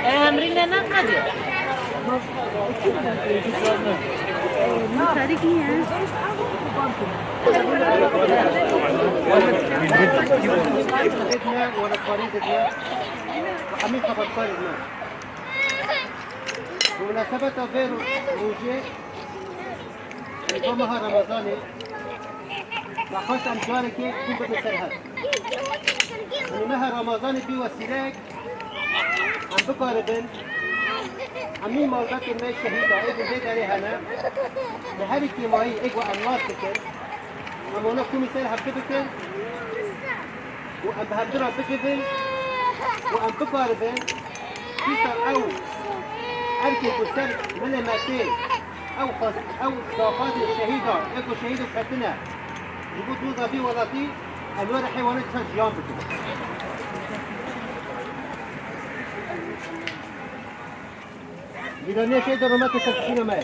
امرين لنا قادر ولا طريقتنا وحميد خبطنا بمناسبة غير روجي الجمعة رمضاني وخاص أمجارك كنت بسرها إنها رمضان في وسيلك عم بقاربن عمي موضات الماء الشهيدة إيقو زيد عليها أنا لهذه كيماهي إيقو أنوار بكر أما هنا كل مثال هبدبكر وأم بهبدرها بكبن وأم بقاربن كيسا أو أركي بسر من ماتين أو صافات الشهيدة إيقو شهيد بحتنا يقول دوضا بي وضعتي الوار حيوانات جيان بكر إذا ليش يقدروا ما تسكتين معي